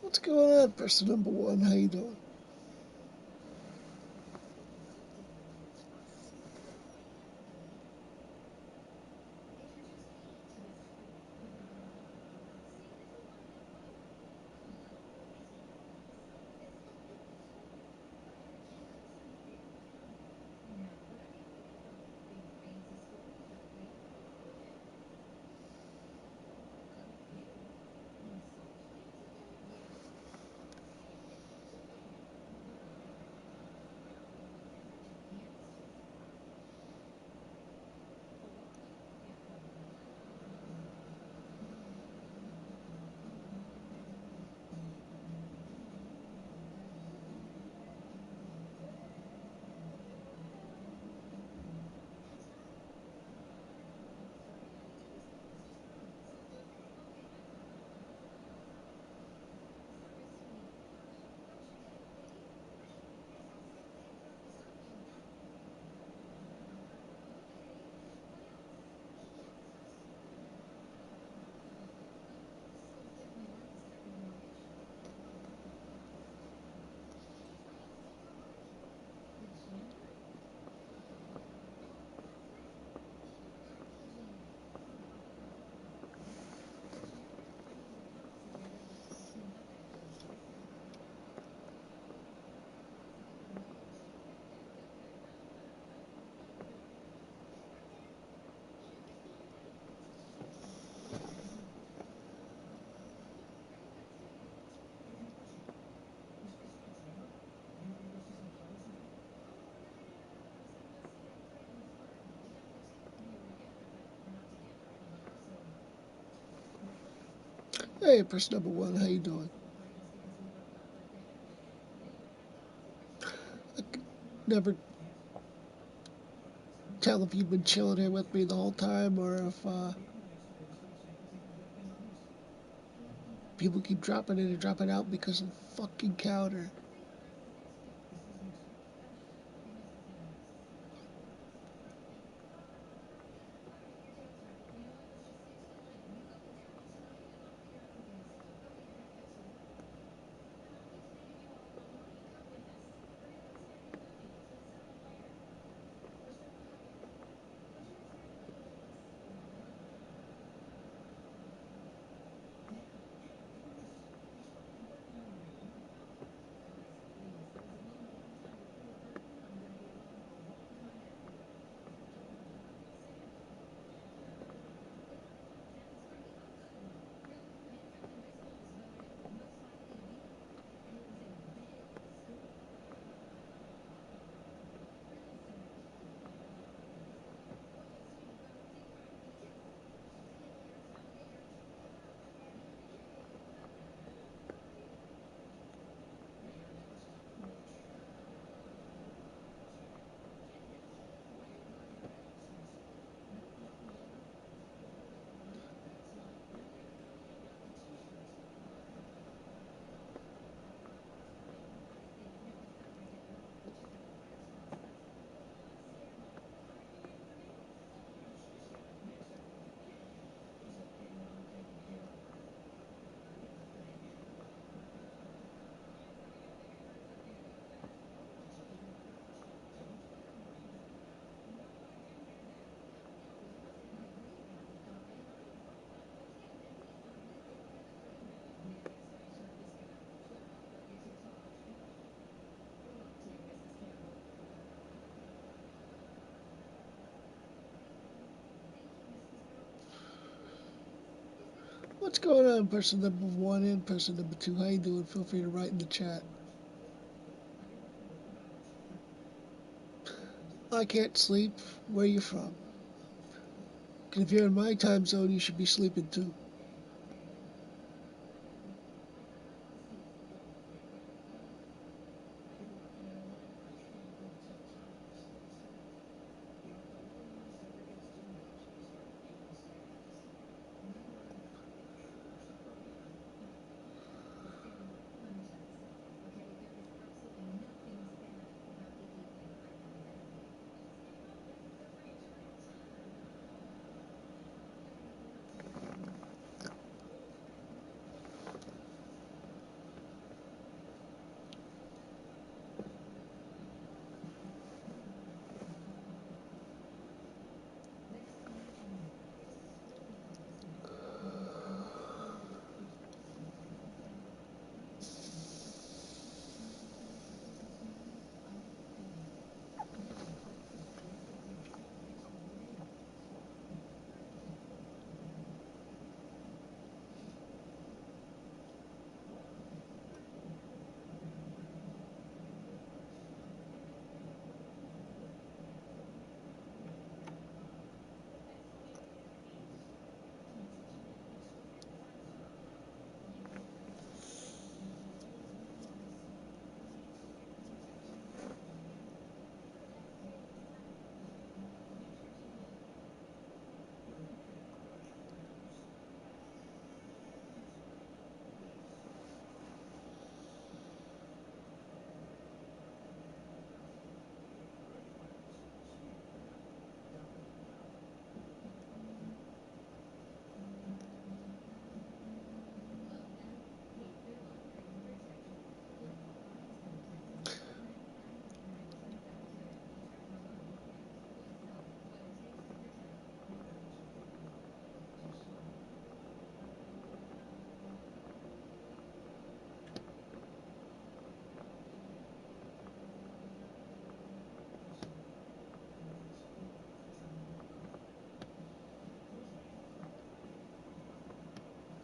What's going on, person number one? How you doing? Hey, person number one. How you doing? I could never tell if you've been chilling here with me the whole time or if people keep dropping in and dropping out because of the fucking counter. What's going on, person number one and person number two? How you doing? Feel free to write in the chat. I can't sleep. Where you from? 'Cause if you're in my time zone, you should be sleeping too.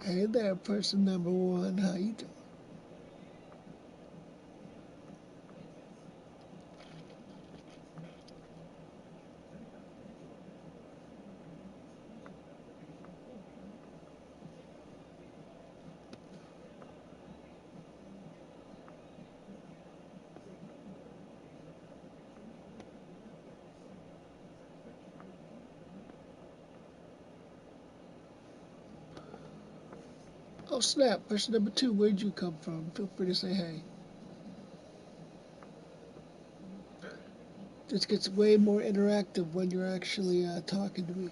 Hey there, person number one. How you doing? Oh snap, person number two. Where'd you come from? Feel free to say hey. This gets way more interactive when you're actually talking to me.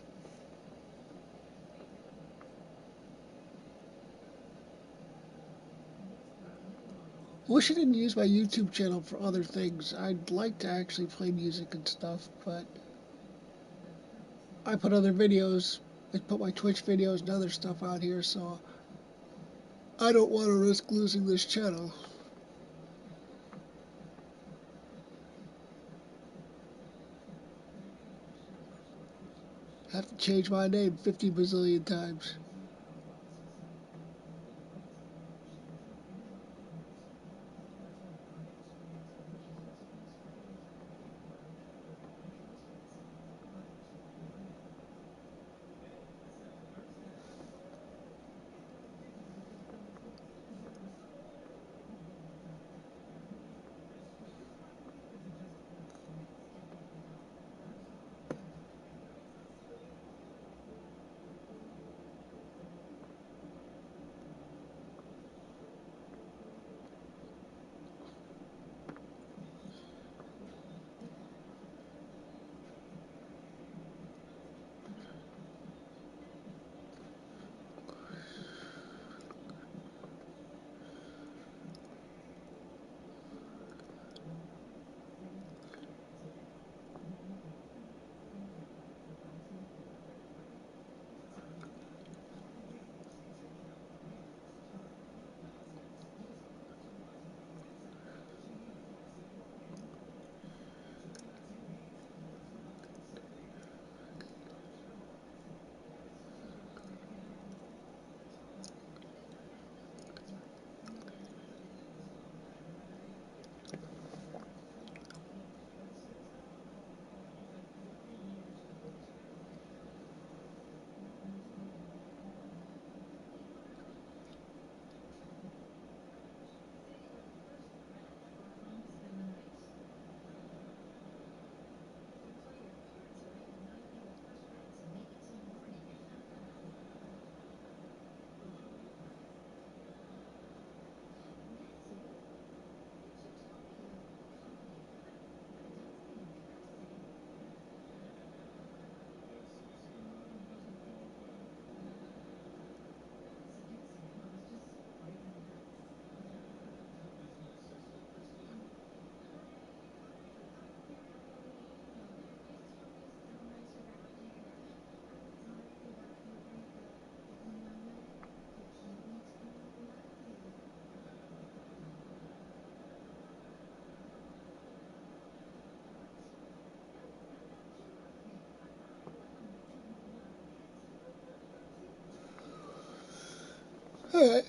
Wish I didn't use my YouTube channel for other things. I'd like to actually play music and stuff, but I put other videos, I put my Twitch videos and other stuff out here, so I don't want to risk losing this channel. I have to change my name 50 bazillion times. Alright.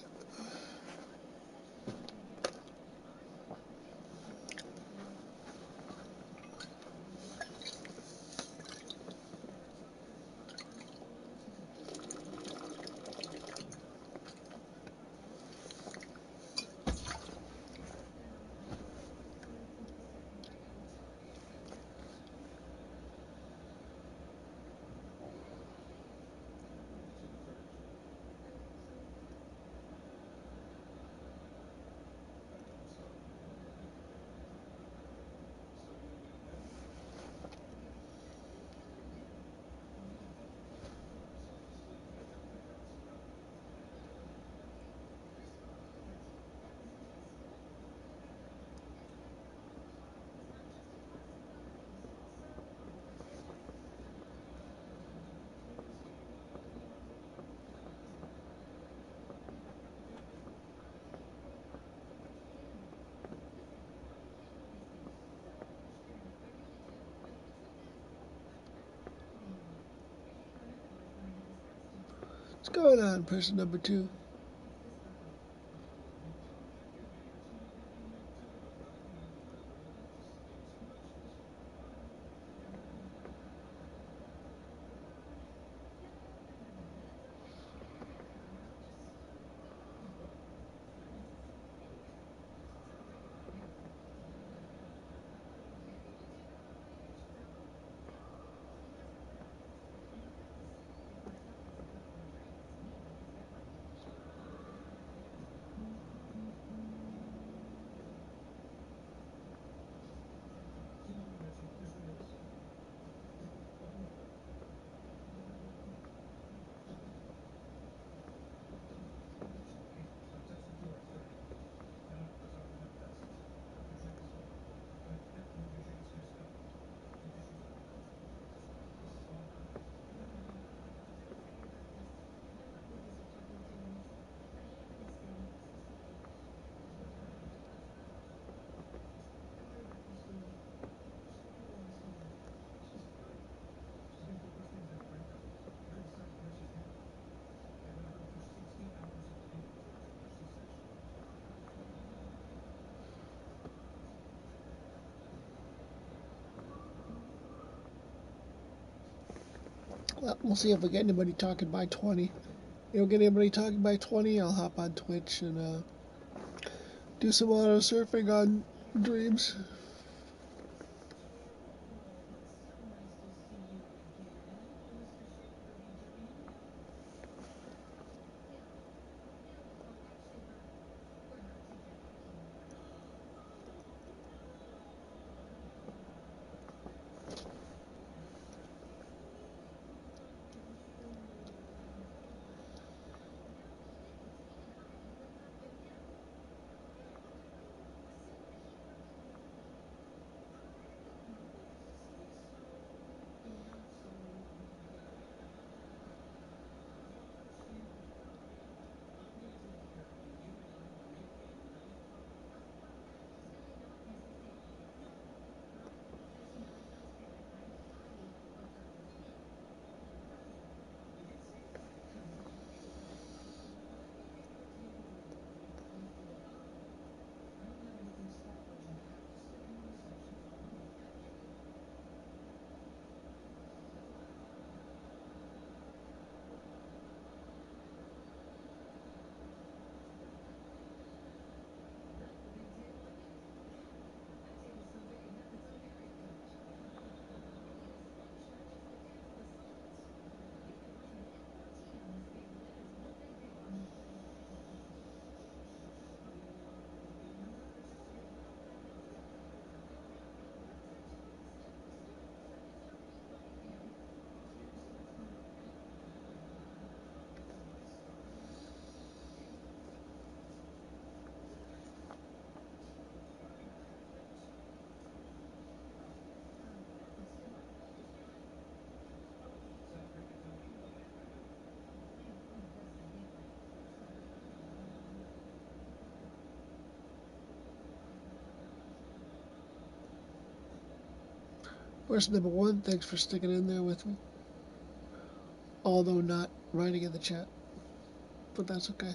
What's going on, person number two? Well, we'll see if we get anybody talking by 20. If we don't get anybody talking by 20, I'll hop on Twitch and do some auto surfing on Dreams. Person number one, thanks for sticking in there with me. Although not writing in the chat, but that's okay.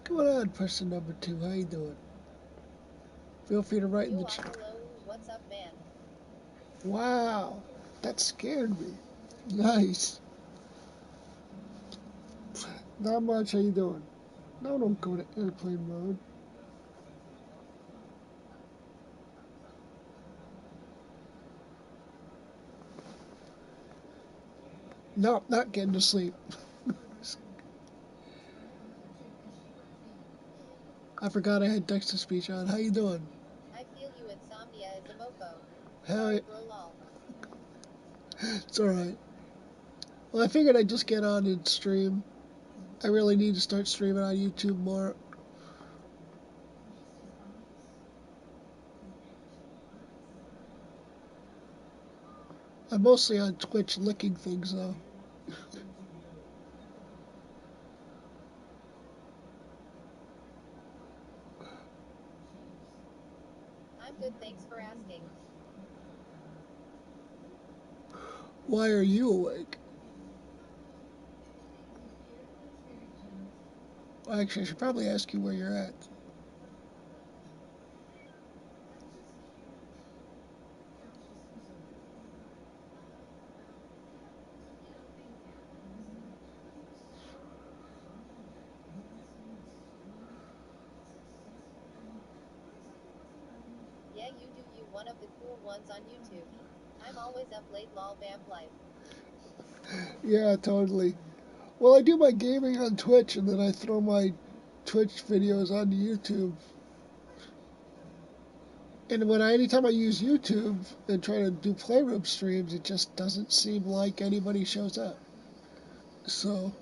Come on, person number 2. How you doing? Feel free to write in the chat. What's up, man? Wow, that scared me. Nice. Not much. How you doing? No, don't go to airplane mode. No, not getting to sleep. I forgot I had text-to-speech on. How you doing? I feel you. Insomnia is a mofo. Hell, Sorry, bro, lol. it's alright. Well, I figured I'd just get on and stream. I really need to start streaming on YouTube more. I'm mostly on Twitch licking things, though. I'm good, thanks for asking. Why are you awake? Well, actually, I should probably ask you where you're at. Yeah, you do you, one of the cool ones on YouTube. I'm always up late, lol, vamp life. Yeah, totally. Well, I do my gaming on Twitch, and then I throw my Twitch videos onto YouTube. And anytime I use YouTube and try to do Playroom streams, it just doesn't seem like anybody shows up. So,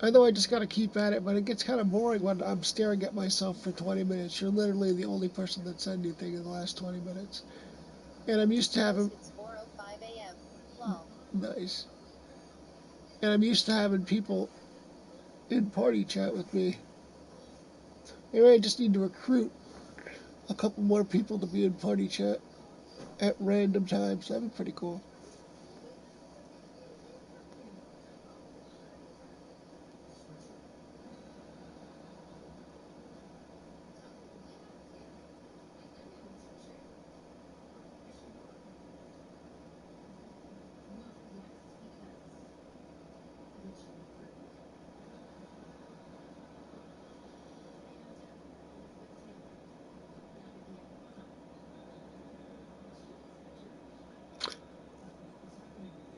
I know I just gotta keep at it, but it gets kind of boring when I'm staring at myself for 20 minutes. You're literally the only person that said anything in the last 20 minutes. And I'm used to having... It's 4:05 a.m. Lol. Nice. And I'm used to having people in party chat with me. Maybe I just need to recruit a couple more people to be in party chat at random times. That'd be pretty cool.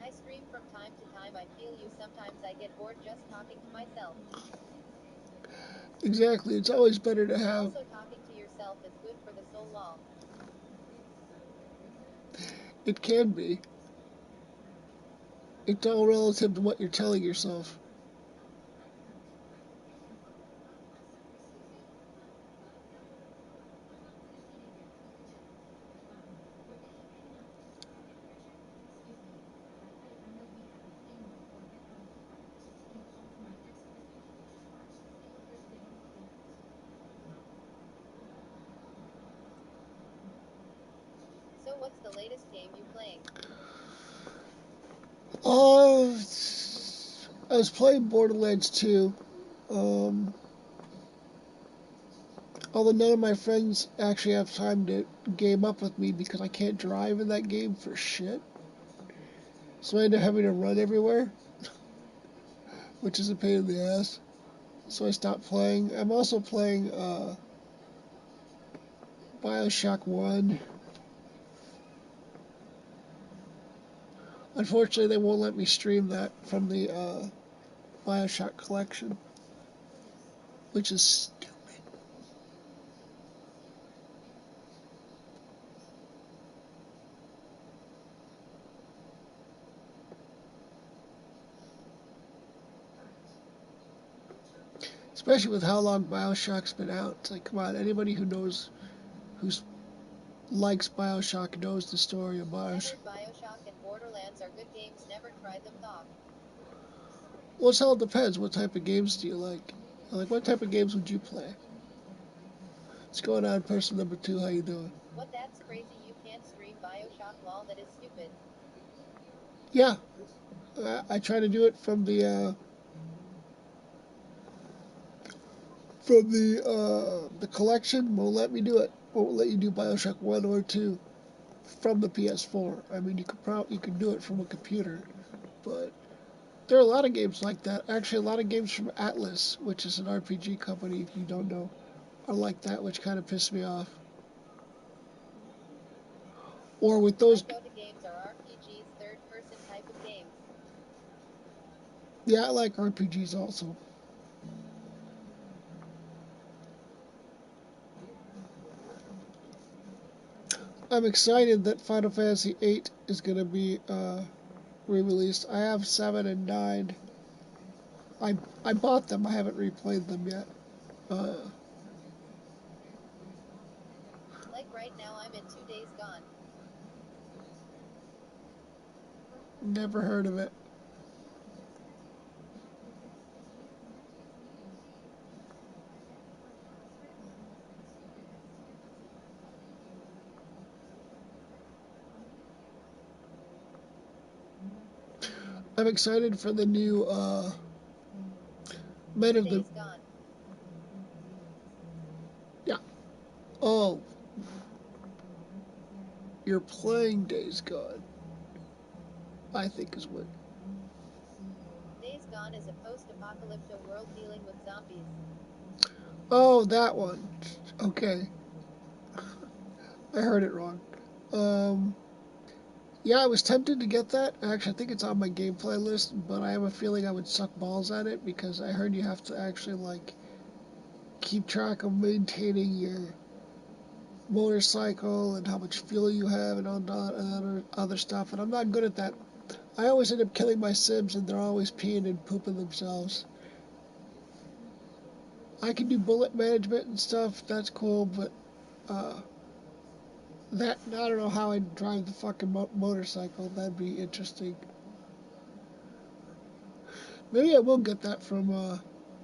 I stream from time to time. I feel you. Sometimes I get bored just talking to myself. Exactly. It's always better to have... Also, talking to yourself is good for the soul, lol. It can be. It's all relative to what you're telling yourself. So, what's the latest game you playing? I was playing Borderlands 2. Um, Although none of my friends actually have time to game up with me because I can't drive in that game for shit. So I end up having to run everywhere, which is a pain in the ass. So I stopped playing. I'm also playing Bioshock 1. Unfortunately, they won't let me stream that from the Bioshock collection, which is stupid. Especially with how long Bioshock's been out. It's like, come on, anybody who likes Bioshock knows the story of I Bioshock. heard Bioshock and Borderlands are good games, never tried them, though. Well, it all depends. What type of games do you like? Like, what type of games would you play? What's going on, person number 2? How you doing? What, that's crazy, you can't stream Bioshock, lol, that is stupid. Yeah, I try to do it from the collection won't let me do it. Won't let you do Bioshock 1 or 2 from the PS4. I mean, you could do it from a computer, but there are a lot of games like that. Actually, a lot of games from Atlas, which is an RPG company, if you don't know, are like that, which kind of pissed me off. Or with My those, go-to games are RPGs, third-person type of games. yeah, I like RPGs also. I'm excited that Final Fantasy VIII is going to be re-released. I have 7 and 9. I I bought them. I haven't replayed them yet. Uh, Like right now I'm in 2 Days Gone. Never heard of it. I'm excited for the new Men 2 of the. Days Gone. Yeah. Oh, you're playing Days Gone. I think is what. Days Gone is a post-apocalyptic world dealing with zombies. Oh, that one. Okay, I heard it wrong. Um, yeah, I was tempted to get that. Actually, I think it's on my gameplay list, but I have a feeling I would suck balls at it because I heard you have to actually like keep track of maintaining your motorcycle and how much fuel you have and all that and other stuff. And I'm not good at that. I always end up killing my Sims, and they're always peeing and pooping themselves. I can do bullet management and stuff. That's cool, but uh, that I don't know how I'd drive the fucking motorcycle. That'd be interesting. Maybe I will get that from.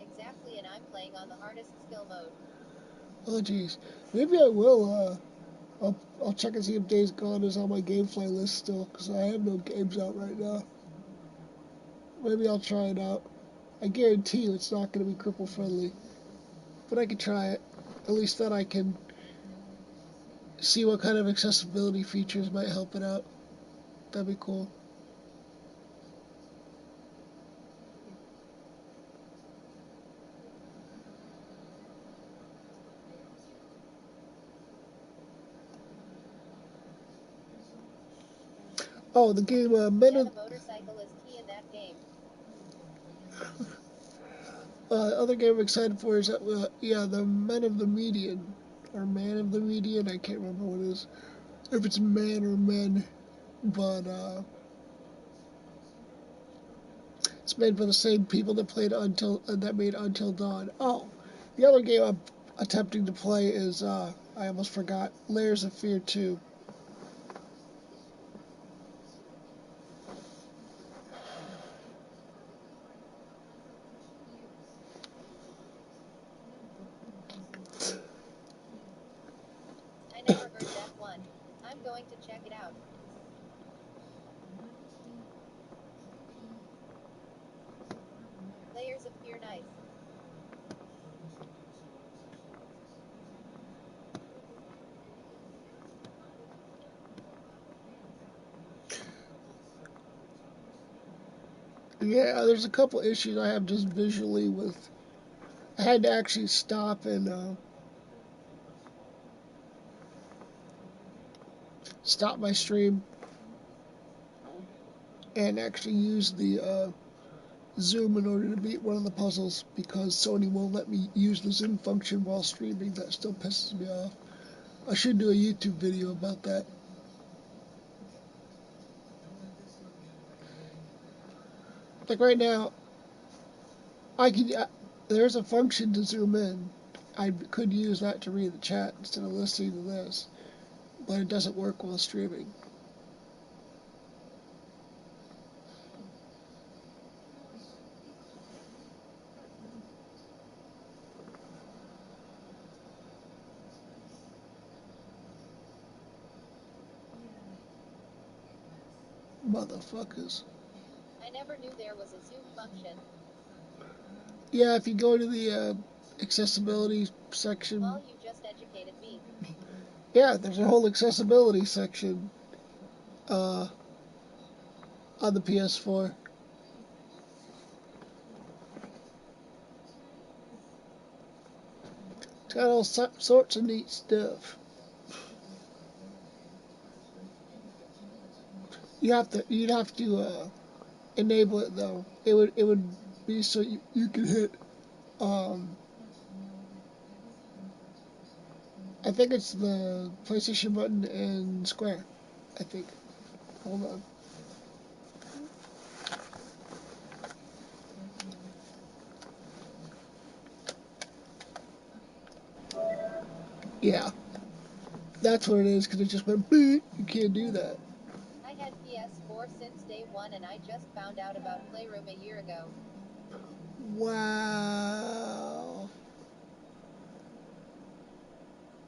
Exactly, and I'm playing on the hardest skill mode. Oh jeez. Maybe I will. I'll check and see if Days Gone is on my GameFly list still, because I have no games out right now. Maybe I'll try it out. I guarantee you it's not going to be cripple friendly, but I can try it. At least then I can see what kind of accessibility features might help it out. That'd be cool. Oh, the game Men Yeah, of the motorcycle is key in that game. other game I'm excited for is that yeah, the Men of the Median or Man of the Median. I can't remember what it is. If it's man or men, but it's made by the same people that played that made Until Dawn. Oh, the other game I'm attempting to play is I almost forgot Layers of Fear 2. I never heard that one. I'm going to check it out. Layers of Fear, nice. Yeah, there's a couple issues I have just visually with. I had to actually stop and stop my stream and actually use the Zoom in order to beat one of the puzzles because Sony won't let me use the Zoom function while streaming. That still pisses me off. I should do a YouTube video about that. Like right now, I can. There's a function to zoom in. I could use that to read the chat instead of listening to this, but it doesn't work while streaming. Motherfuckers. I never knew there was a zoom function. Yeah, if you go to accessibility section. Well, you just educated me. Yeah, there's a whole accessibility section uh, on the PS4. It's got all sorts of neat stuff. You'd have to enable it though. It would be so you can hit. Um, I think it's the PlayStation button and square. I think. Hold on. Yeah, that's what it is because it just went beep. You can't do that. I had PS4 since day one and I just found out about Playroom a year ago. Wow.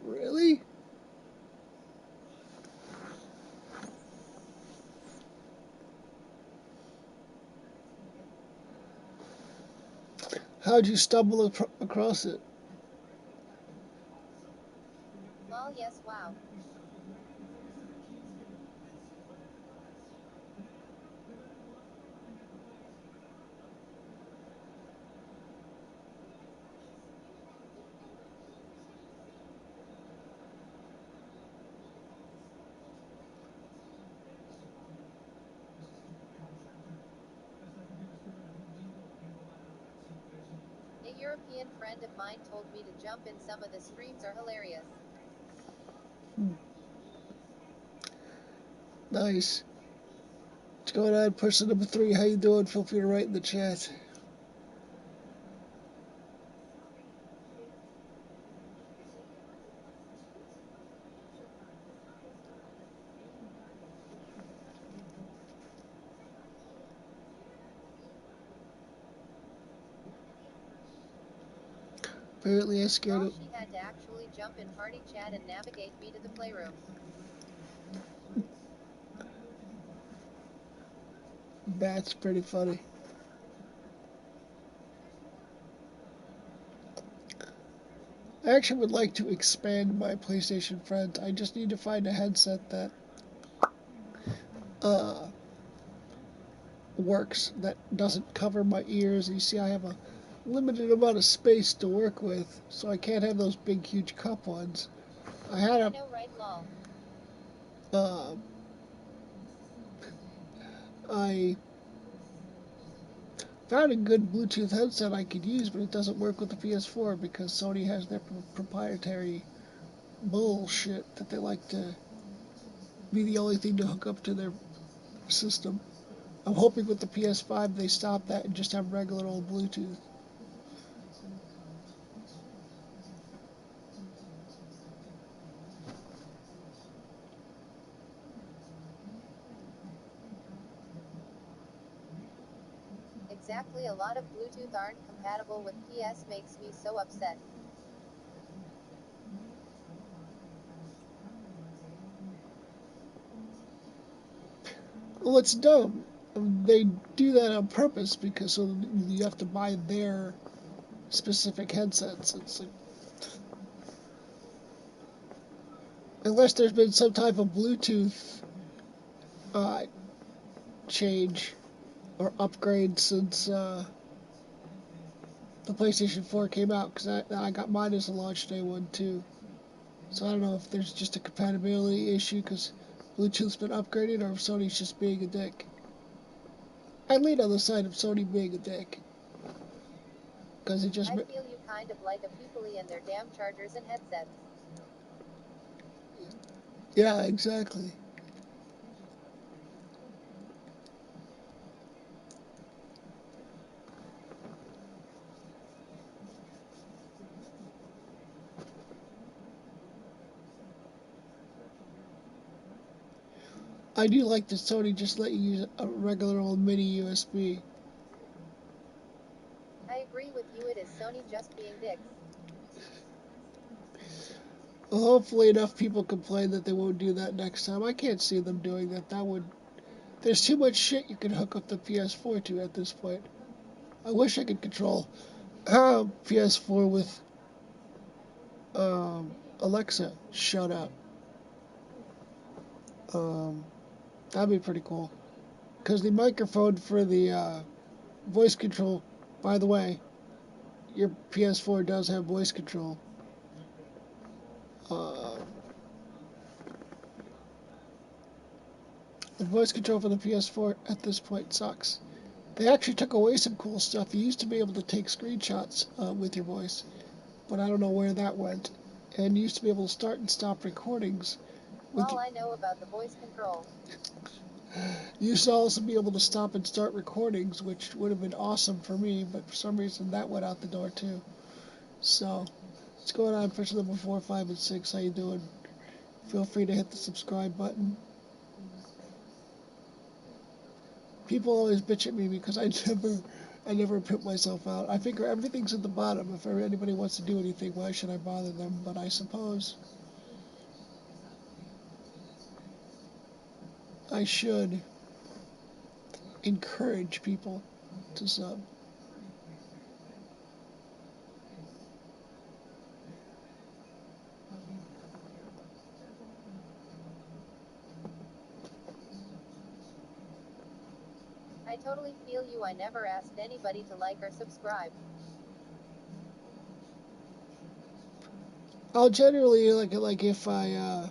Really? How'd you stumble across it? Lol, yes, wow. A European friend of mine told me to jump in, some of the streams are hilarious. Nice. What's going on, person number 3? How you doing? Feel free to write in the chat. Apparently I scared Lol, it. she had to actually jump in party chat and navigate me to the playroom. That's pretty funny. I actually would like to expand my PlayStation friends. I just need to find a headset that uh, works, that doesn't cover my ears. You see, I have a limited amount of space to work with, so I can't have those big, huge cup ones. I had I a know, right, lol. uh, I found a good Bluetooth headset I could use, but it doesn't work with the PS4 because Sony has their proprietary bullshit that they like to be the only thing to hook up to their system. I'm hoping with the PS5 they stop that and just have regular old Bluetooth. Exactly, a lot of Bluetooth aren't compatible with PS, makes me so upset. Well, it's dumb. They do that on purpose because so you have to buy their specific headsets. It's like, unless there's been some type of Bluetooth uh, change or upgrade since the PlayStation 4 came out, because I got mine as a launch day one too. So I don't know if there's just a compatibility issue because Bluetooth's been upgraded or if Sony's just being a dick. I lean on the side of Sony being a dick because it just I feel you, kind of like a people and their damn chargers and headsets. yeah, exactly. I do like that Sony just let you use a regular old mini USB. I agree with you, it is Sony just being dicks. Well, hopefully enough people complain that they won't do that next time. I can't see them doing that. That would. There's too much shit you can hook up the PS4 to at this point. I wish I could control PS4 with Alexa, shut up. Um, that'd be pretty cool. Because the microphone for the voice control, by the way, your PS4 does have voice control. Uh, the voice control for the PS4 at this point sucks. They actually took away some cool stuff. You used to be able to take screenshots with your voice, but I don't know where that went. And you used to be able to start and stop recordings with. All I know about the voice control. You used to also be able to stop and start recordings, which would have been awesome for me, but for some reason that went out the door too. So, what's going on, person number 4, 5, and 6? How you doing? Feel free to hit the subscribe button. People always bitch at me because I never put myself out. I figure everything's at the bottom. If anybody wants to do anything, why should I bother them? But I suppose I should encourage people to sub. I totally feel you. I never asked anybody to like or subscribe. I'll generally like if I'm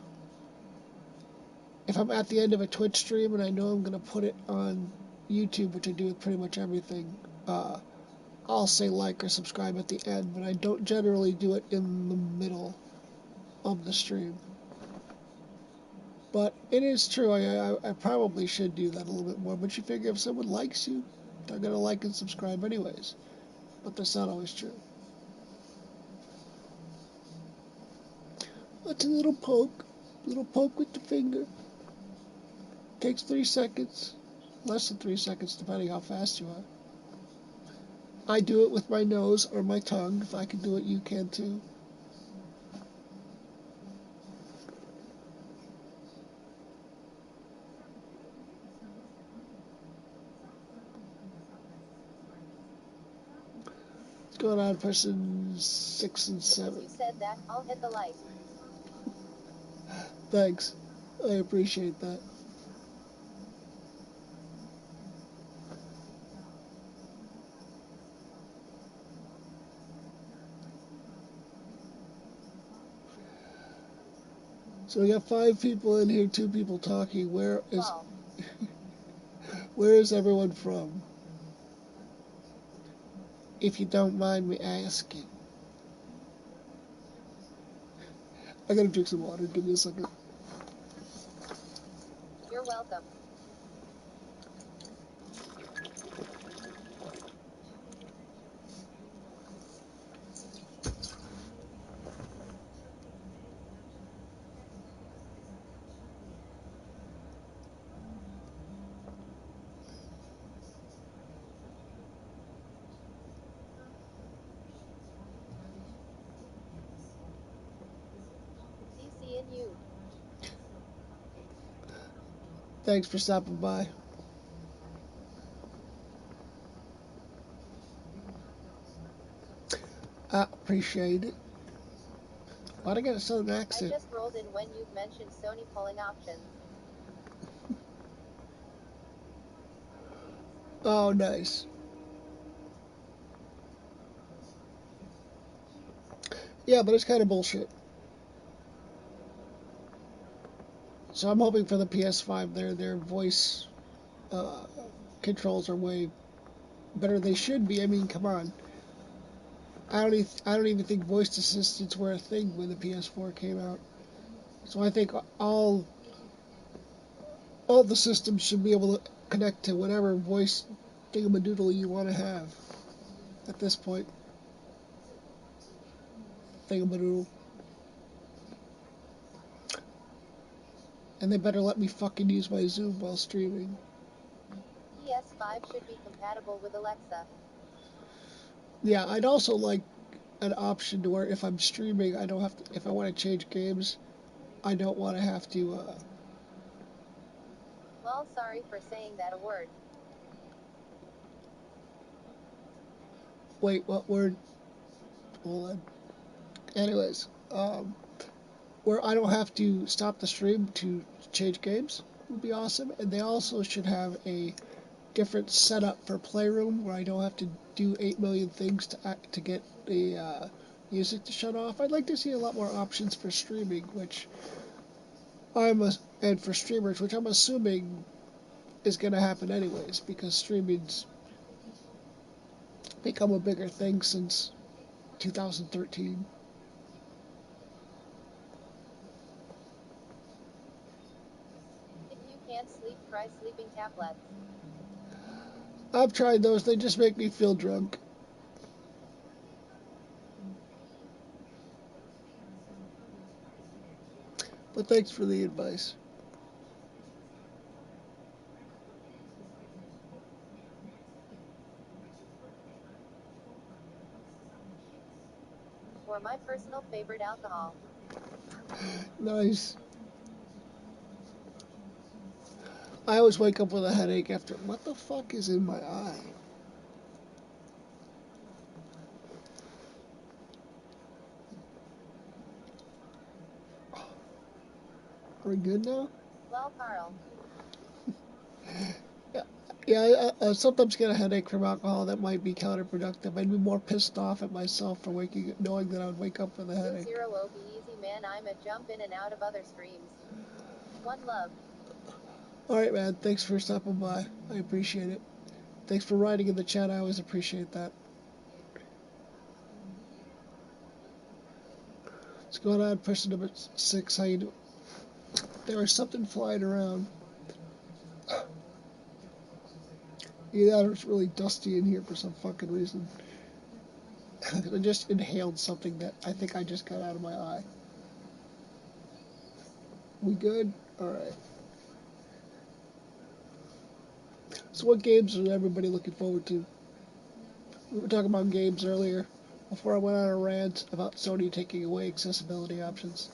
at the end of a Twitch stream and I know I'm gonna put it on YouTube, which I do with pretty much everything, I'll say like or subscribe at the end, but I don't generally do it in the middle of the stream. But it is true, I probably should do that a little bit more, but you figure if someone likes you, they're gonna like and subscribe anyways. But that's not always true. That's a little poke with the finger. Takes 3 seconds, less than 3 seconds, depending how fast you are. I do it with my nose or my tongue. If I can do it, you can too. What's going on, person 6 and Since 7? you said that, I'll hit the like. Thanks. I appreciate that. So we got 5 people in here, 2 people talking. Wow. Where is everyone from? If you don't mind me asking. I gotta drink some water. Give me a second. You're welcome. CC and you. Thanks for stopping by. I appreciate it. Why'd I get a southern I accent? just rolled in when you've mentioned Sony pulling options. Oh, nice. Yeah, but it's kind of bullshit. So I'm hoping for the PS5. Their voice uh, controls are way better. They should be. I mean, come on. I don't even think voice assistants were a thing when the PS4 came out. So I think all the systems should be able to connect to whatever voice thingamadoodle you want to have at this point. Thingamadoodle. And they better let me fucking use my Zoom while streaming. PS5 should be compatible with Alexa. Yeah, I'd also like an option to where if I'm streaming, I don't have to. If I want to change games, I don't want to have to. Well, sorry for saying that a word. Wait, what word? Hold on. Anyways, um, where I don't have to stop the stream to change games would be awesome. And they also should have a different setup for Playroom where I don't have to do 8 million things to get the music to shut off. I'd like to see a lot more options for streaming, and for streamers, which I'm assuming is going to happen anyways because streaming's become a bigger thing since 2013. If you can't sleep, try sleeping tablets. I've tried those, they just make me feel drunk. But thanks for the advice. Or my personal favorite, alcohol. Nice. I always wake up with a headache after. What the fuck is in my eye? Are we good now? Well, Carl. Yeah, yeah. I sometimes get a headache from alcohol. That might be counterproductive. I'd be more pissed off at myself for knowing that I would wake up with a headache. Zero OB easy man, I'm a jump in and out of other streams. One love. All right, man. Thanks for stopping by. I appreciate it. Thanks for writing in the chat. I always appreciate that. What's going on, person number 6? How you doing? There was something flying around. Yeah, it's really dusty in here for some fucking reason. I just inhaled something that I think I just got out of my eye. We good? Alright. So what games is everybody looking forward to? We were talking about games earlier before I went on a rant about Sony taking away accessibility options.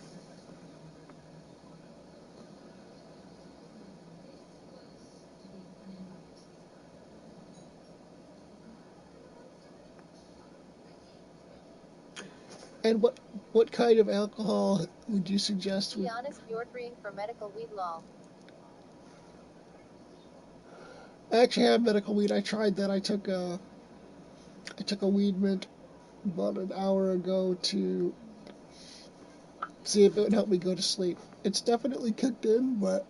And what kind of alcohol would you suggest? Be honest, you're freeing for medical weed law. I actually have medical weed. I tried that. I took a weed mint about an hour ago to see if it would help me go to sleep. It's definitely kicked in, but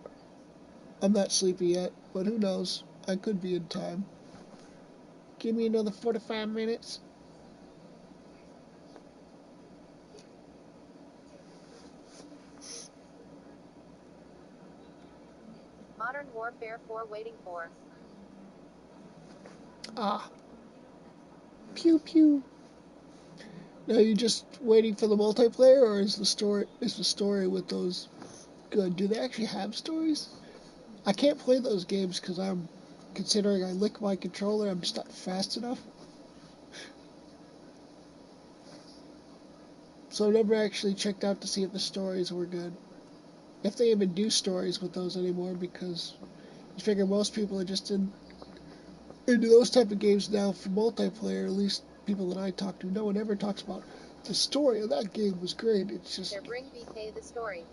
I'm not sleepy yet. But who knows? I could be in time. Give me another 45 minutes. Modern Warfare 4 waiting for. Ah, pew pew. Now you just waiting for the multiplayer, or is the story with those good? Do they actually have stories? I can't play those games because considering I lick my controller, I'm just not fast enough. So I've never actually checked out to see if the stories were good. If they even do stories with those anymore, because you figure most people are just into those type of games now for multiplayer. At least people that I talk to, no one ever talks about the story of that game was great. It's just There, bring BK the story.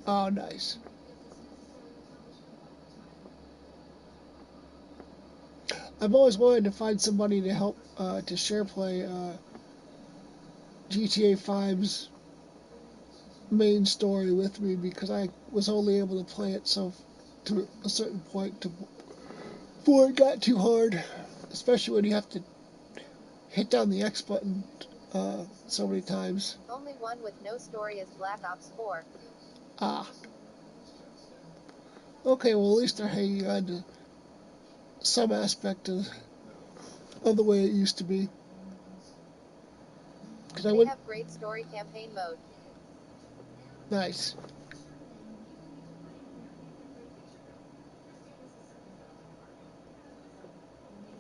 oh nice. I've always wanted to find somebody to help to share play GTA 5's main story with me because I was only able to play it so to a certain point before it got too hard, especially when you have to hit down the X button so many times. Only one with no story is Black Ops 4. Ah, okay. Well, at least they're hanging on to some aspect of the way it used to be. Because I They went have great story campaign mode. nice.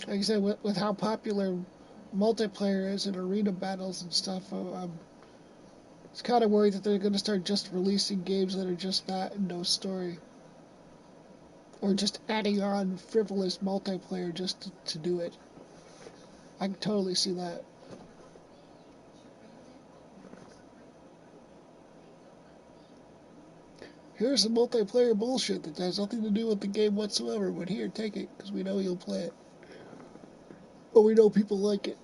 Like I said, with how popular multiplayer is in arena battles and stuff, I'm it's kind of worried that they're going to start just releasing games that are just that and no story, or just adding on frivolous multiplayer just to do it. I can totally see that. here's some multiplayer bullshit that has nothing to do with the game whatsoever, but here, take it, because we know you'll play it. Or we know people like it.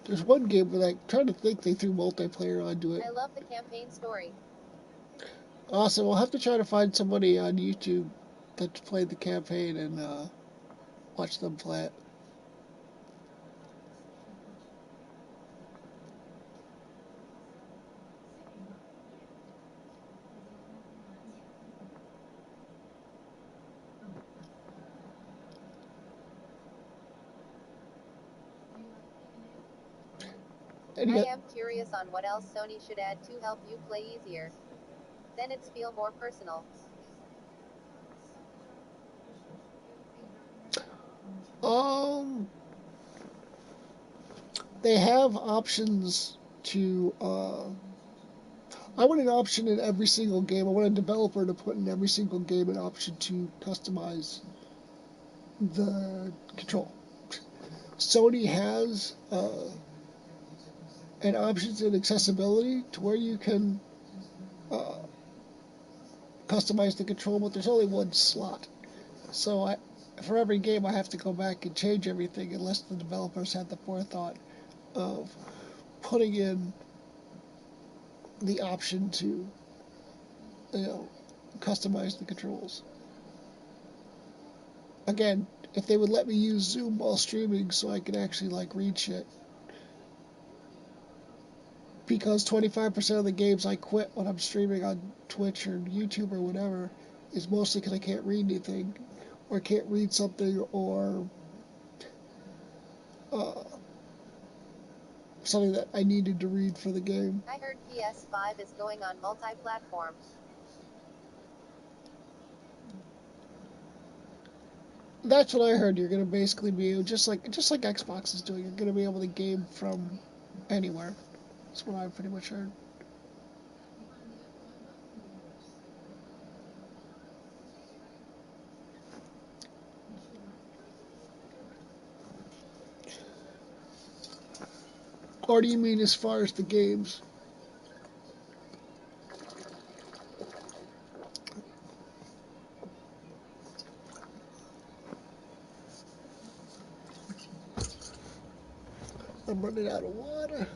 There's one game where I'm trying to think they threw multiplayer onto it. I love the campaign story. Awesome. We'll have to try to find somebody on YouTube that's played the campaign and watch them play it. I am curious on what else Sony should add to help you play easier. Then it's feel more personal. Um, they have options to. I want an option in every single game. I want a developer to put in every single game an option to customize the control. Sony has an options in accessibility to where you can uh, customize the control, but there's only one slot. So for every game, I have to go back and change everything unless the developers had the forethought of putting in the option to, you know, customize the controls. Again, if they would let me use Zoom while streaming so I could actually like read shit. Because 25% of the games I quit when I'm streaming on Twitch or YouTube or whatever is mostly because I can't read anything or can't read something or uh, something that I needed to read for the game. I heard PS5 is going on multi-platform. That's what I heard. You're going to basically be just like Xbox is doing. You're going to be able to game from anywhere. That's what I pretty much heard. Or do you mean as far as the games? I'm running out of water.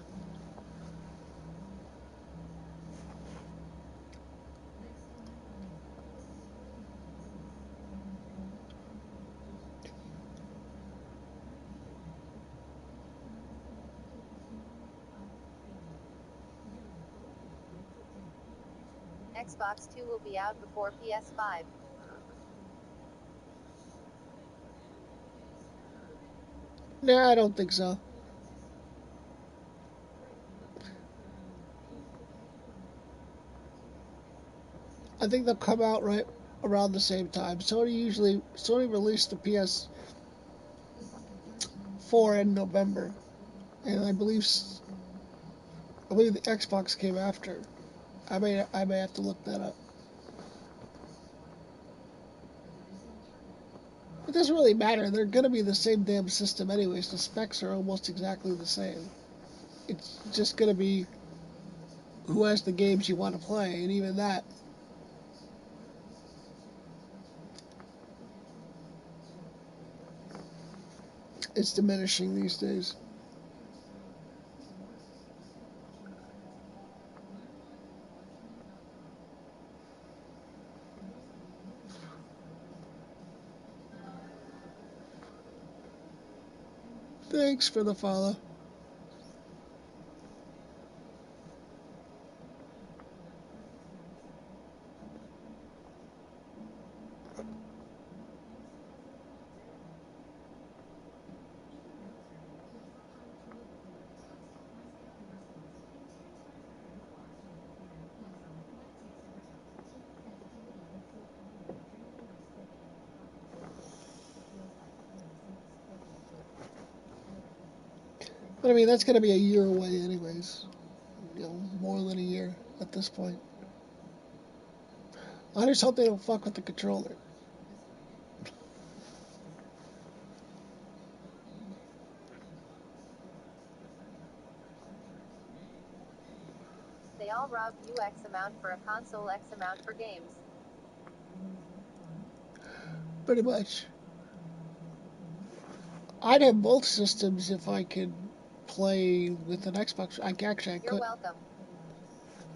Xbox 2 will be out before PS5. Nah, I don't think so. I think they'll come out right around the same time. Sony released the PS4 in November, and I believe the Xbox came after. I may have to look that up. It doesn't really matter. They're gonna be the same damn system anyways. The specs are almost exactly the same. It's just gonna be who has the games you want to play, and even that, it's diminishing these days. Thanks for the follow. But I mean, that's gonna be a year away anyways. More than a year at this point. I just hope they don't fuck with the controller. Rob you X amount for a console, X amount for games. Pretty much. I'd have both systems if I could play with an Xbox. I You're could. welcome.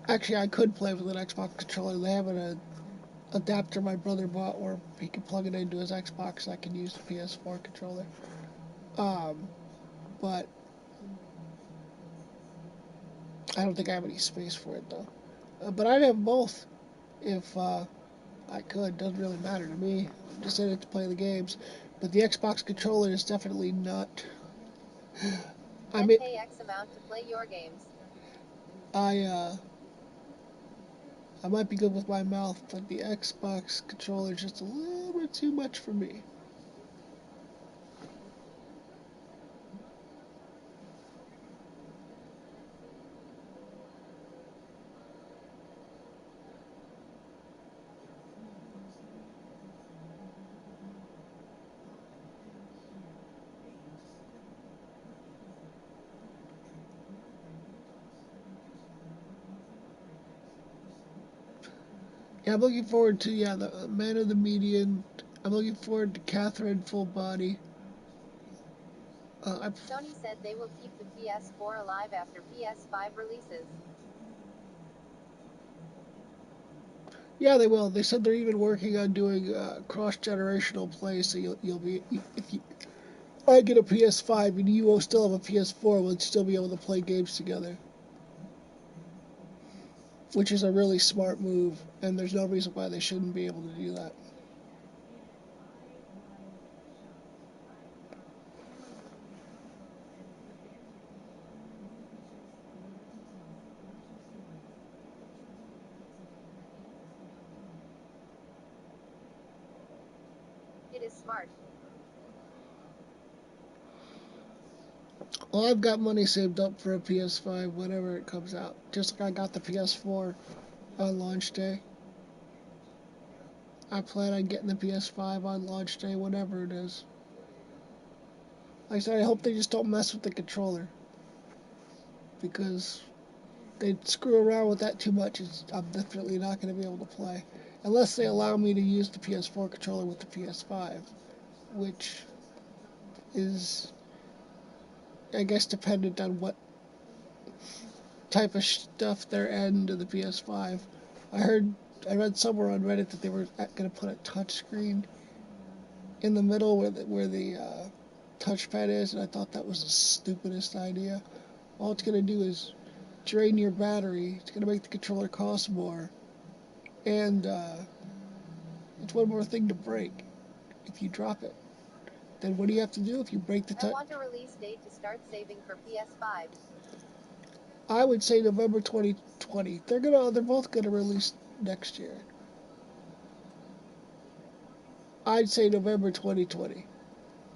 Actually, I could play with an Xbox controller. They have an adapter my brother bought where he can plug it into his Xbox. And I can use the PS4 controller. But I don't think I have any space for it though. But I'd have both if I could. Doesn't really matter to me. I'm just in it to play the games. But the Xbox controller is definitely not. I Then mean, pay X amount to play your games. I might be good with my mouth, but the Xbox controller is just a little bit too much for me. Yeah, I'm looking forward to the Man of the Median. I'm looking forward to Catherine Full Body. Sony said they will keep the PS4 alive after PS5 releases. Yeah, they will. They said they're even working on doing cross-generational play, so you'll be if you I get a PS5 and you will still have a PS4, we'll still be able to play games together, which is a really smart move, and there's no reason why they shouldn't be able to do that. It is smart. Well, I've got money saved up for a PS5 whenever it comes out, just like I got the PS4 on launch day. I plan on getting the PS5 on launch day, whenever it is. Like I said, I hope they just don't mess with the controller, because they screw around with that too much. I'm definitely not going to be able to play. Unless they allow me to use the PS4 controller with the PS5, which is, I guess, dependent on what type of stuff they're adding to the PS5. I heard, I read somewhere on Reddit that they were going to put a touchscreen in the middle where the touchpad is, and I thought that was the stupidest idea. All it's going to do is drain your battery. It's going to make the controller cost more, and it's one more thing to break if you drop it. Then what do you have to do if you break the I touch? want a release date to start saving for PS5. I would say November 2020. They're both gonna release next year. I'd say November 2020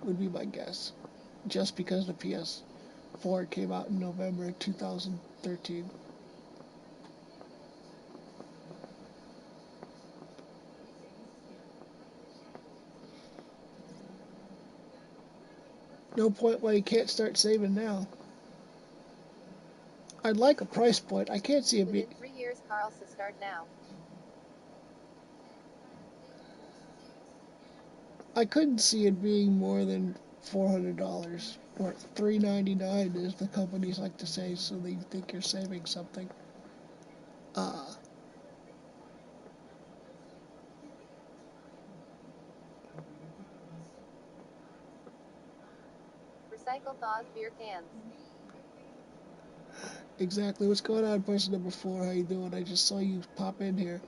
would be my guess, just because the PS4 came out in November 2013. No point why you can't start saving now. I'd like a price point. I can't see it being. Within 3 years, Carl, so start now. I couldn't see it being more than $400 or $399, as the companies like to say, so they think you're saving something. Uh, Recycle thaws beer cans. exactly. What's going on, person number 4? How you doing? I just saw you pop in here.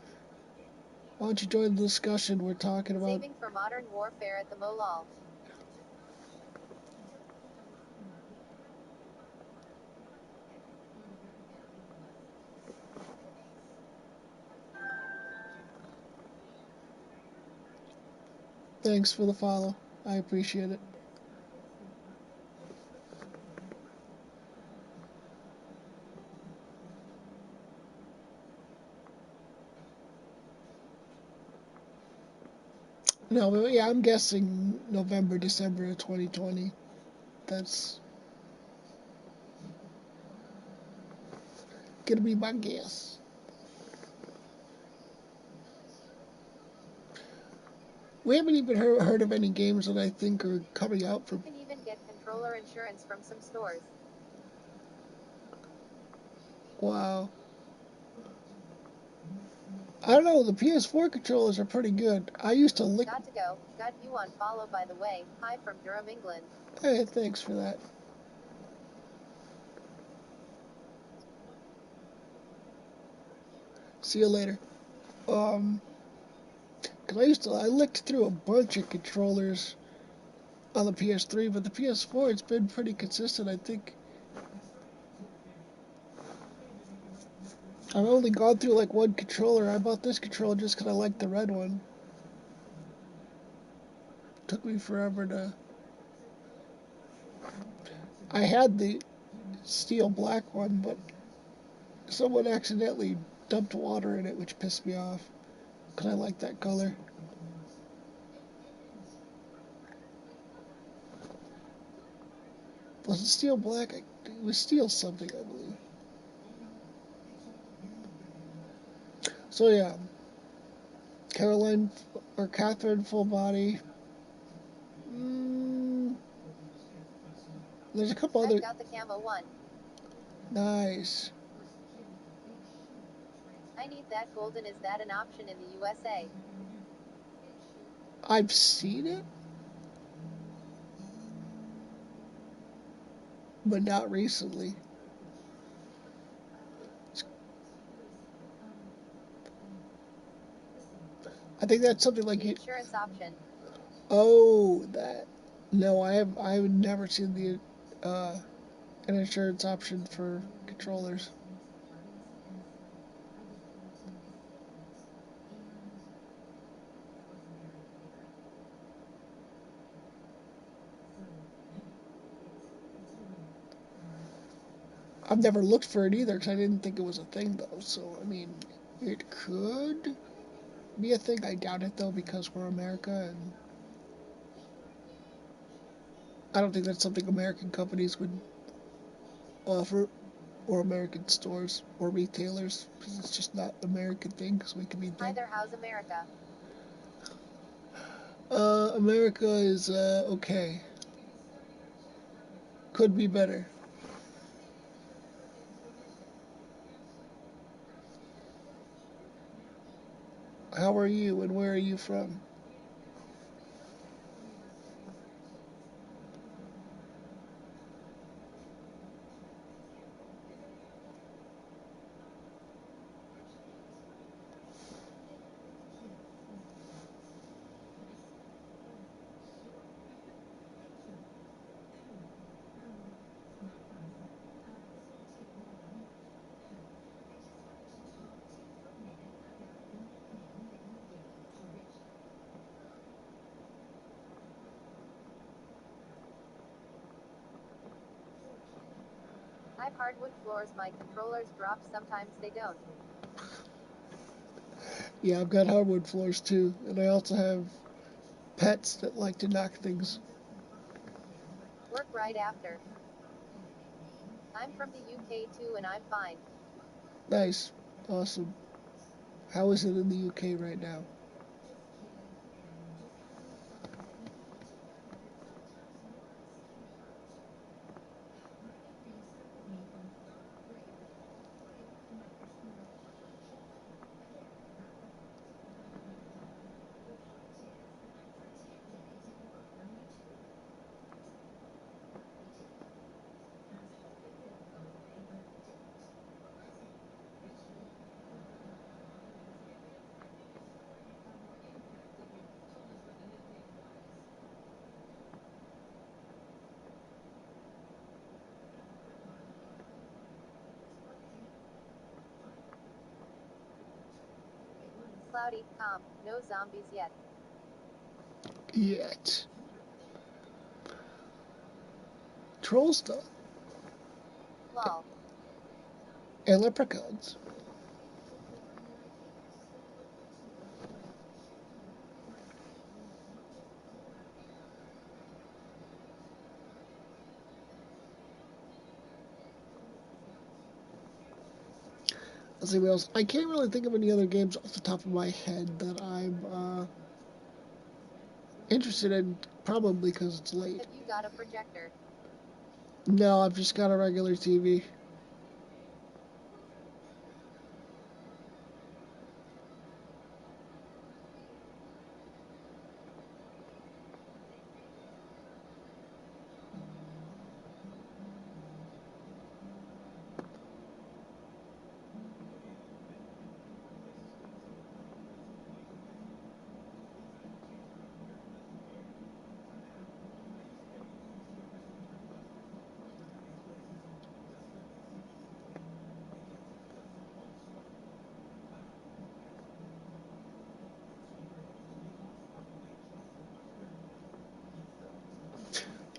Why don't you join the discussion? We're talking about. Saving for modern warfare at the Molal. Thanks for the follow. I appreciate it. No, but yeah, I'm guessing November, December of 2020. That's gonna be my guess. We haven't even heard of any games that I think are coming out for. You can even get controller insurance from some stores. Wow. I don't know. The PS4 controllers are pretty good. I used to lick. Got to go. Got you on follow by the way. Hi from Durham, England. Hey, thanks for that. See you later. Um, cause I licked through a bunch of controllers on the PS3, but the PS4 it's been pretty consistent. I think I've only gone through like one controller. I bought this controller just because I liked the red one. Took me forever to. I had the steel black one, but someone accidentally dumped water in it, which pissed me off. Cause I like that color. Was it steel black? It was steel something, I believe. So yeah, Caroline or Catherine full body. Mm, there's a couple other. I've got the camo one. Nice. I need that golden. Is that an option in the USA? I've seen it, but not recently. I think that's something like The you. insurance option. Oh, that. No, I have never seen the an insurance option for controllers. I've never looked for it either because I didn't think it was a thing though. So I mean, it could be a thing. I doubt it though because we're America and I don't think that's something American companies would offer or American stores or retailers because it's just not an American thing because we can be Hi dumb. there, how's America? America is okay. Could be better. How are you and where are you from? I've hardwood floors. My controllers drop. Sometimes they don't. Yeah, I've got hardwood floors too, and I also have pets that like to knock things. Work right after. I'm from the UK too and I'm fine. Nice. Awesome. How is it in the UK right now? Cloudy, calm, no zombies yet. Yet. Troll stuff. Lol. And leprechauns. Let's see what else. I can't really think of any other games off the top of my head that I'm interested in, probably because it's late. Have you got a projector? No, I've just got a regular TV.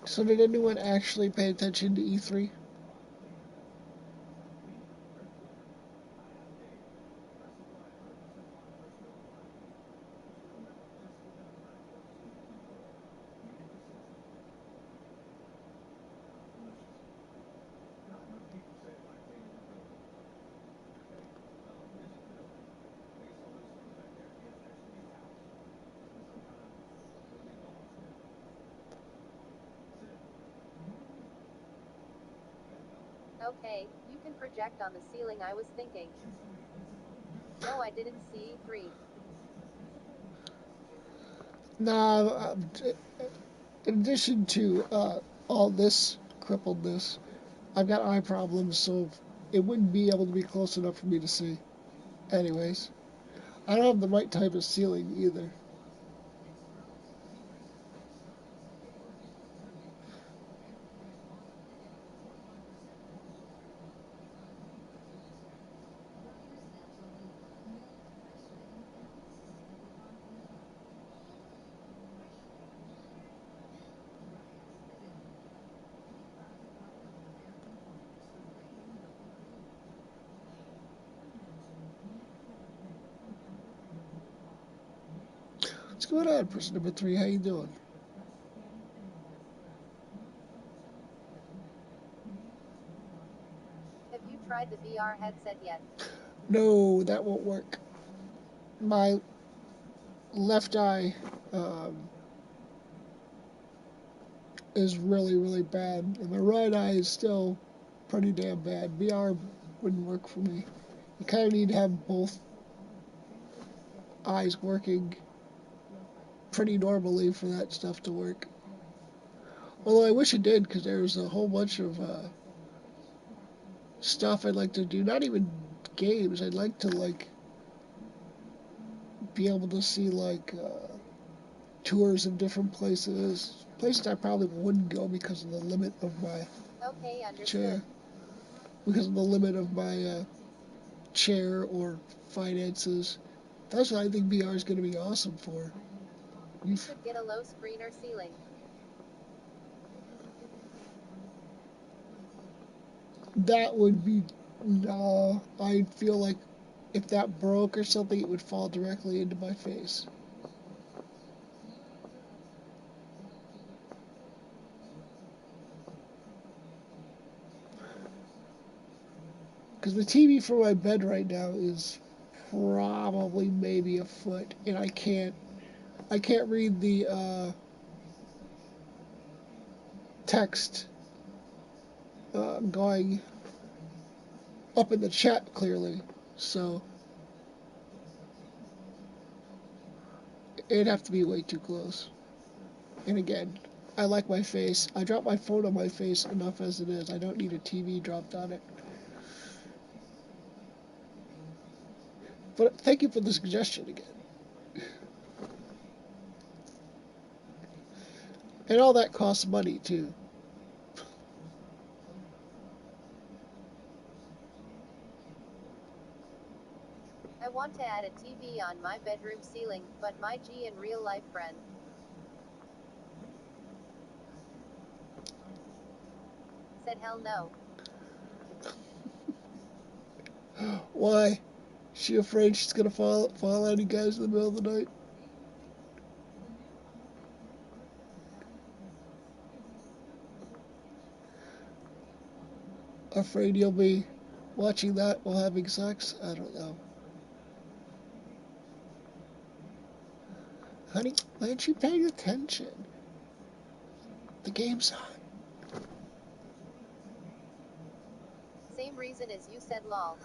So did anyone actually pay attention to E3? Okay, you can project on the ceiling. I was thinking. No, I didn't see 3. Nah, in addition to all this crippledness, I've got eye problems, so it wouldn't be able to be close enough for me to see. Anyways, I don't have the right type of ceiling either. What's going on, person number 3? How you doing? Have you tried the VR headset yet? No, that won't work. My left eye is really, really bad, and my right eye is still pretty damn bad. VR wouldn't work for me. You kind of need to have both eyes working pretty normally for that stuff to work. Although I wish it did, because there's a whole bunch of stuff I'd like to do. Not even games. I'd like to be able to see tours of different places. Places I probably wouldn't go because of the limit of my Okay, understood. chair. Because of the limit of my chair or finances. That's what I think VR is going to be awesome for. You should get a low screen or ceiling. That would be. No, I feel like if that broke or something, it would fall directly into my face. Because the TV for my bed right now is probably maybe a foot, and I can't read the text going up in the chat clearly. So it'd have to be way too close. And again, I like my face. I drop my phone on my face enough as it is. I don't need a TV dropped on it. But thank you for the suggestion again. And all that costs money too. I want to add a TV on my bedroom ceiling, but my G in real life friend said hell no. Why? She afraid she's gonna fall on you guys in the middle of the night? Afraid you'll be watching that while having sex? I don't know. Honey, why aren't you paying attention? The game's on. Same reason as you said lol.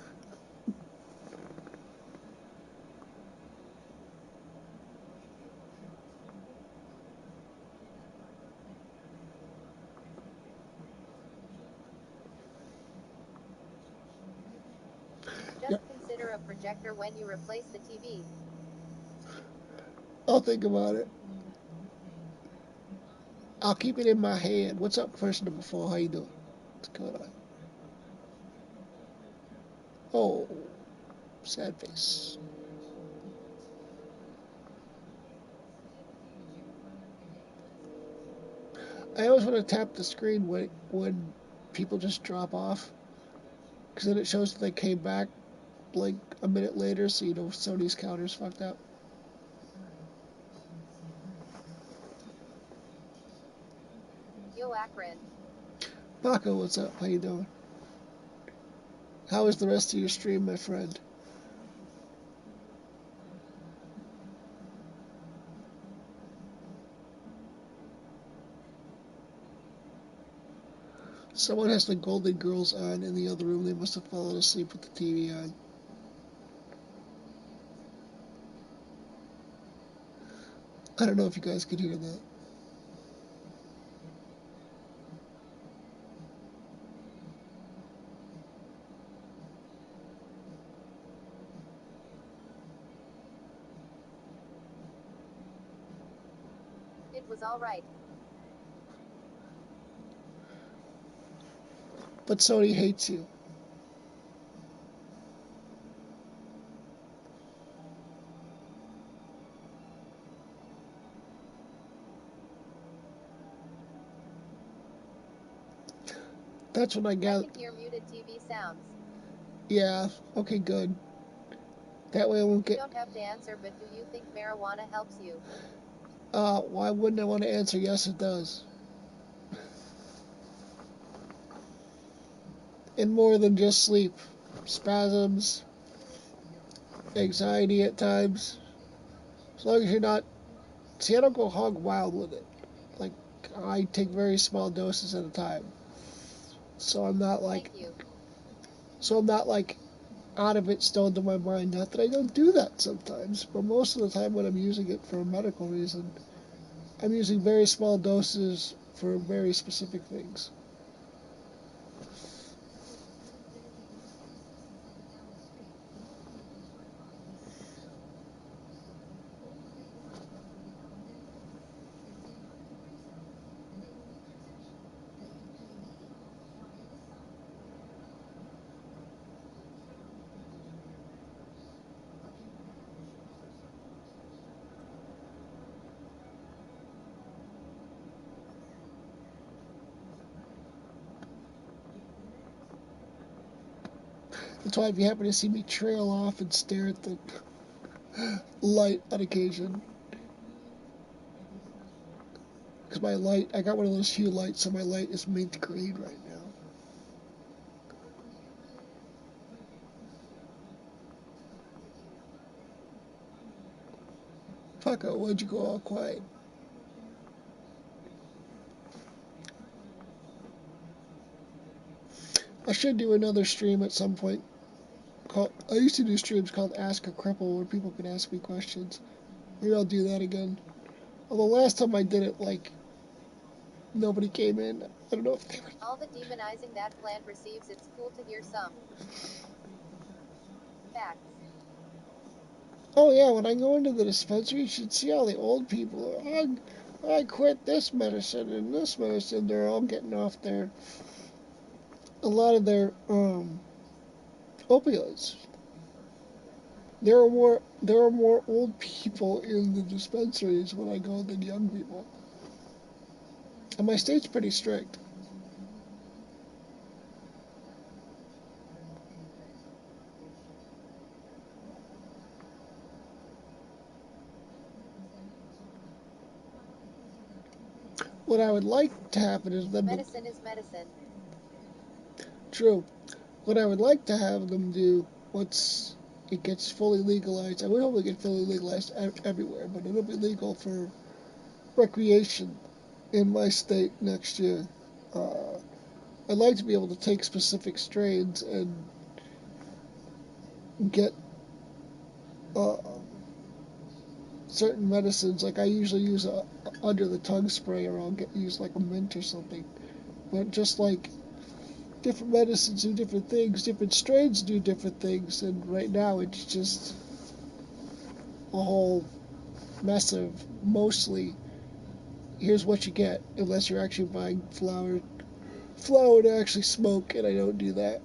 Just Yep. consider a projector when you replace the TV. I'll think about it. I'll keep it in my hand. What's up, person number 4? How you doing? What's going on? Oh, sad face. I always want to tap the screen when people just drop off, because then it shows that they came back like a minute later, so you know Sony's counter's fucked up. Yo, Akron. Paco, what's up? How you doing? How is the rest of your stream, my friend? Someone has the Golden Girls on in the other room. They must have fallen asleep with the TV on. I don't know if you guys could hear that. It was alright. But Sony hates you. That's what I I got. can hear muted TV sounds. Yeah, okay, good. That way I won't You get. don't have to answer, but do you think marijuana helps you? Why wouldn't I want to answer? Yes, it does. And more than just sleep. Spasms, anxiety at times. As long as you're not. See, I don't go hog wild with it. Like, I take very small doses at a time. So I'm not like. Thank you. So I'm not like out of it, stoned to my mind. Not that I don't do that sometimes, but most of the time when I'm using it for a medical reason, I'm using very small doses for very specific things. That's why if you happen to see me trail off and stare at the light on occasion, because my light, I got one of those Hue lights, so my light is mint green right now. Fuck it, why'd you go all quiet? I should do another stream at some point. I used to do streams called Ask a Cripple where people could ask me questions. Maybe I'll do that again. Although last time I did it, like, nobody came in. I don't know if they were. All the demonizing that plant receives, it's cool to hear some facts. Oh yeah, when I go into the dispensary, you should see all the old people. I quit this medicine and this medicine. They're all getting off a lot of their opioids. There are more old people in the dispensaries when I go than young people. And my state's pretty strict. What I would like to happen is them to. Medicine is medicine. True. What I would like to have them do, what's it gets fully legalized. I would hope it get fully legalized everywhere, but it'll be legal for recreation in my state next year. Uh, I'd like to be able to take specific strains and get uh, certain medicines. Like I usually use a under the tongue spray, or I'll use like a mint or something. But just like different medicines do different things, different strains do different things, and right now it's just a whole mess of mostly here's what you get, unless you're actually buying flower to actually smoke, and I don't do that.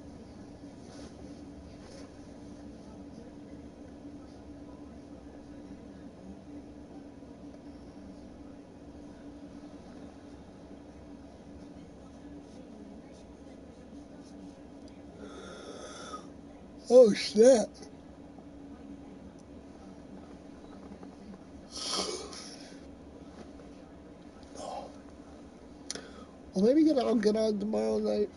Oh snap! Well, maybe I'll get on tomorrow night,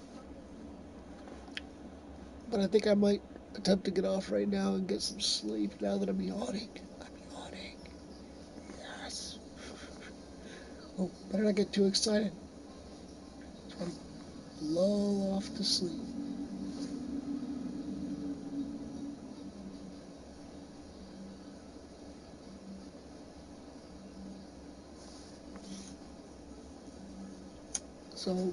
but I think I might attempt to get off right now and get some sleep now that I'm yawning. I'm yawning. Yes. Oh, better not get too excited. Try to lull off to sleep. So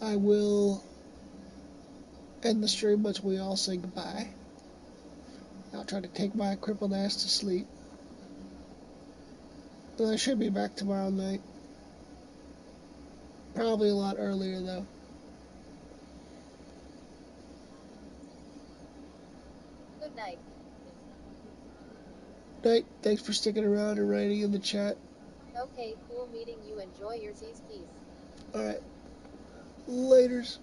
I will end the stream once we all say goodbye. I'll try to take my crippled ass to sleep. And I should be back tomorrow night. Probably a lot earlier though. Good night. Night. Thanks for sticking around and writing in the chat. Okay, cool meeting you. Enjoy your Z's piece. Alright. Laters.